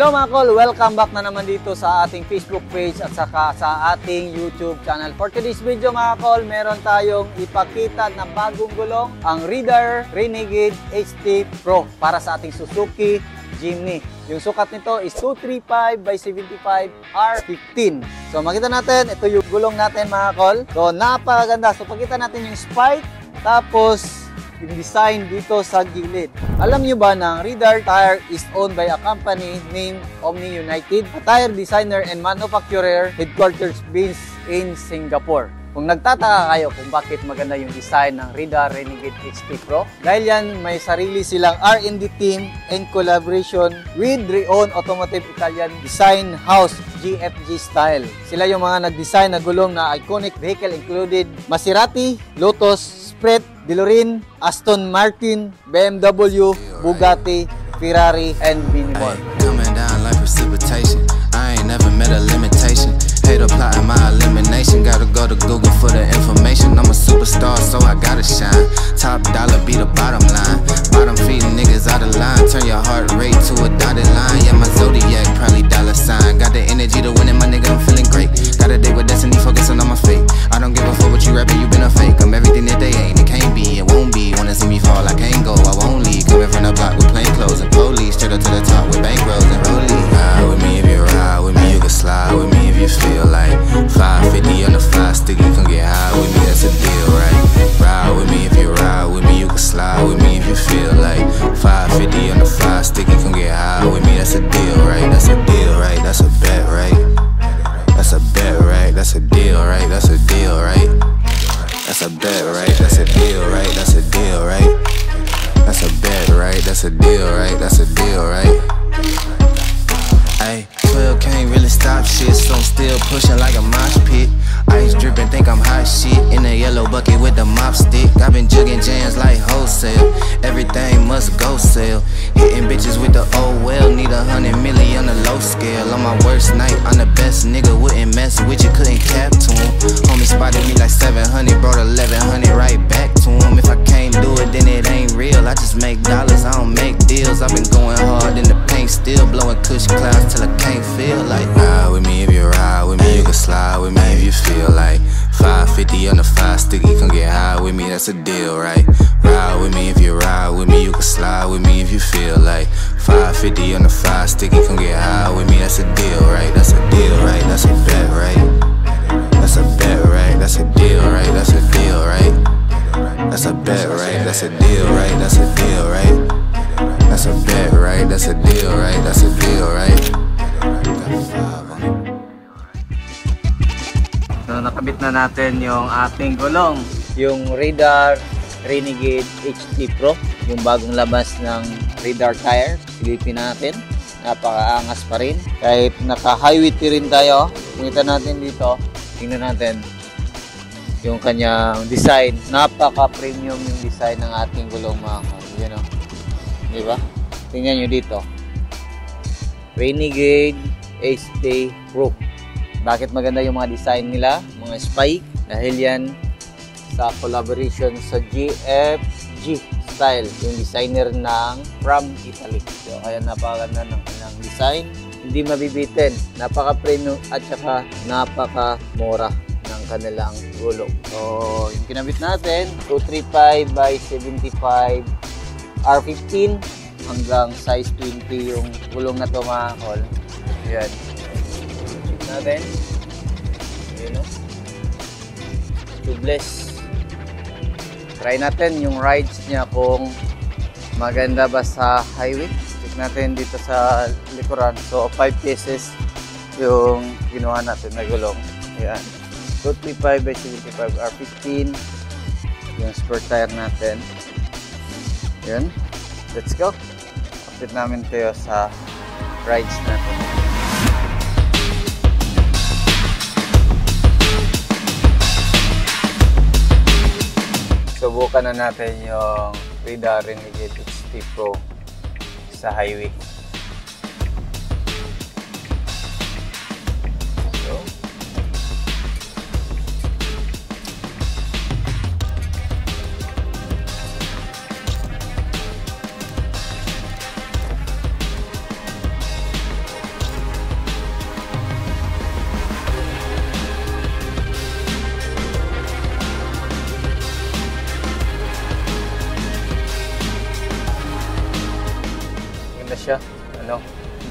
Hello mga kol! Welcome back na naman dito sa ating Facebook page at saka sa ating YouTube channel. For today's video mga kol, meron tayong ipakita na bagong gulong, ang Ridar Renegade HT Pro para sa ating Suzuki Jimny. Yung sukat nito is 235/75 R15. So makita natin, ito yung gulong natin mga kol. So napakaganda. So pakita natin yung spike, tapos yung design dito sa gilid. Alam nyo ba na Ridar Tire is owned by a company named Omni United, a tire designer and manufacturer headquarters based in Singapore. Kung nagtataka kayo kung bakit maganda yung design ng Ridar Renegade HT Pro, dahil yan may sarili silang R&D team and collaboration with renowned automotive Italian design house GFG Style. Sila yung mga nag-design na gulong na iconic vehicle included Maserati, Lotus, Sprint, DeLorean, Aston Martin, BMW, Bugatti, Ferrari, and many more. Coming down like precipitation, I ain't never met a limitation. Hate applying my elimination, gotta go to Google for the information. I'm a superstar, so I gotta shine. Top dollar be the bottom line. Bottom feeding niggas out of line. Turn your heart rate to a dotted line. Yeah, my zodiac probably $sign. Got the energy to win it, my nigga, I'm feeling great. Got a day with destiny, focusing on my fate. I don't give a fuck what you rapping, you been a fake. I'm everything that they ain't, it can't be, it won't be. Wanna see me fall, I can't go, I won't leave. Coming from the block with plain clothes and police. Straight up to the top with bankrolls and rollies. Ride with me if you ride with me, you can slide with me if you feel like 550 on the 5 sticky, come get high with me, that's a deal, right? Ride with me if you ride with me, you can slide with me if you feel like 550 on the 5 sticky, come get high with me, that's a deal, right? That's a deal, right? That's a bet, right? That's a bet, right? That's a deal, right? That's a deal, right? That's a bet, right? That's a deal, right? That's a deal, right? That's a bet, right? That's a deal, right? That's a deal, right? Ay, 12 can't really stop shit, so I'm still pushing like a mosh pit. Ice dripping, think I'm hot shit. In a yellow bucket with the mop stick. I've been jugging jams like wholesale. Everything must go sell. Hitting bitches with the old well. Need 100 million on the low scale. On my worst night, I'm the best nigga. Wouldn't mess with you, couldn't cap to him. Homie spotted me like 700, brought 1100 right back to him. If I can't do it, then it ain't real. I just make dollars, I don't make deals. I've been going hard in the paint, still blowing cush clouds till I can't feel like. Ride with me if you ride with me, you can slide with me if you feel like 550 on the 5 sticky, come get high with me, that's a deal, right? Ride with me if you ride with me, you can slide with me if you feel like 550 on the 5 sticky, come get high with me, that's a deal, right? That's a deal, right? That's a bet, right? That's a bet, right? That's a deal, right? That's a deal, right? That's a bet, right? That's a deal, right? That's a deal, right? That's a bet, right? That's a deal, right? That's a deal, right? So nakabit na natin yung ating gulong, yung Ridar Renegade HT Pro, yung bagong labas ng Ridar Tire. Silipin natin, napakaangas pa rin. Kahit naka-highway rin tayo, kumita natin dito, tingnan natin yung kanyang design. Napaka-premium yung design ng ating gulong mga kol. Yun o. Diba? Tingnan nyo dito. Renegade HT Pro. Bakit maganda yung mga design nila? Mga spike. Dahil yan sa collaboration sa GFG Style. Yung designer ng from Italy. So, kaya napakaganda ng kanilang design. Hindi mabibitin. Napaka-premium at saka napaka-mura ng kanilang gulong. So, yung kinabit natin, 235/75 R15 hanggang size 20 yung gulong na to mga kol. Ayan. Check natin. Ayan o. Tubeless. Try natin yung rides niya kung maganda ba sa highway. Check natin dito sa likuran. So 5 pieces yung ginawa natin na gulong. Ayan. 235/75 R15 yung spare tire natin. Ayan. Let's go. Update namin tayo sa rides natin. Subukan na natin yung Ridar Renegade HT Pro sa highway. So,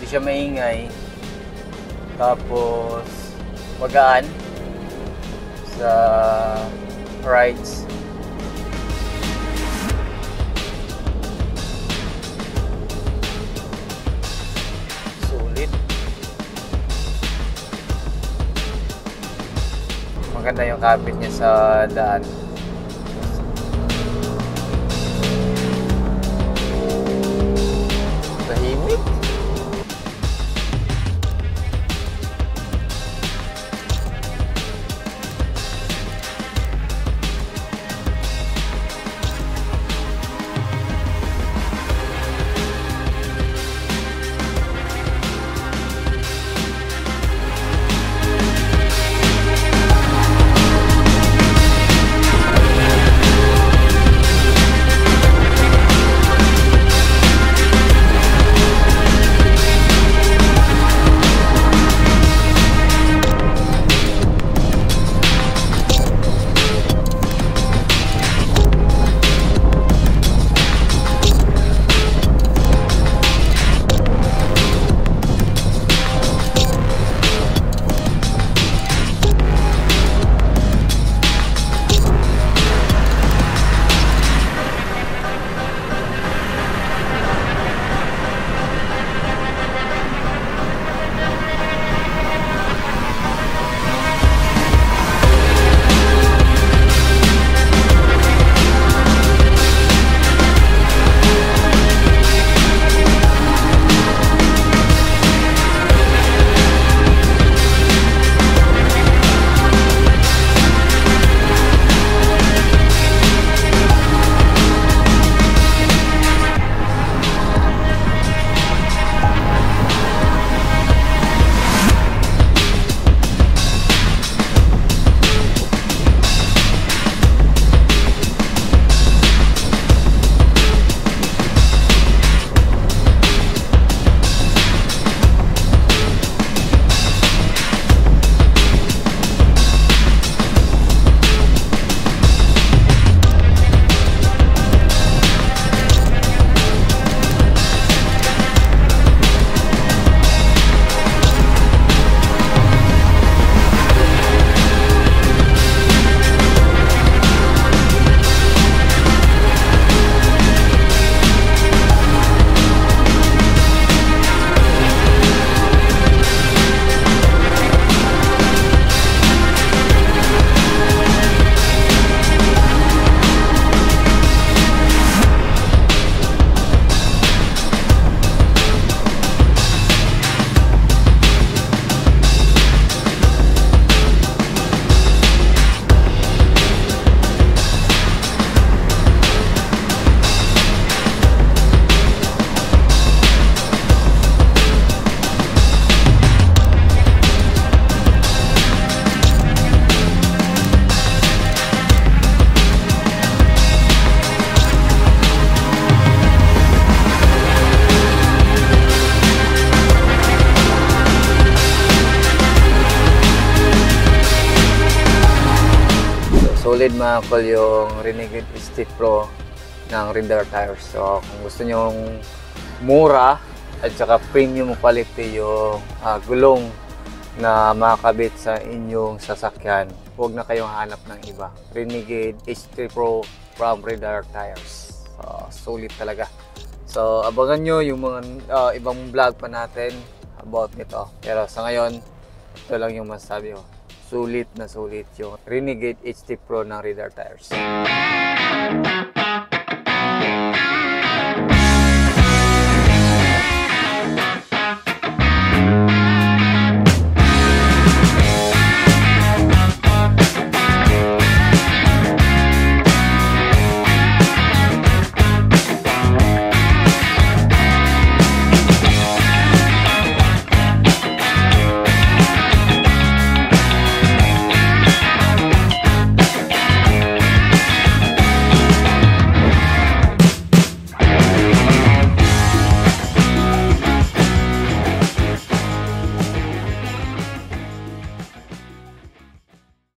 siya maingay. Tapos magaan sa rides. Sulit. Maganda yung kabit niya sa daan. Tahimik. Solid mga kol yung Renegade Street Pro ng Radar Tires. So kung gusto nyong mura at saka premium quality yung gulong na makakabit sa inyong sasakyan, huwag na kayong hanap ng iba. Renegade H3 Pro from Radar Tires. Solid talaga. So abangan nyo yung mga ibang vlog pa natin about nito. Pero sa ngayon, ito lang yung masasabi ko. Sulit na sulit yung Renegade H3 Pro ng Radar Tires.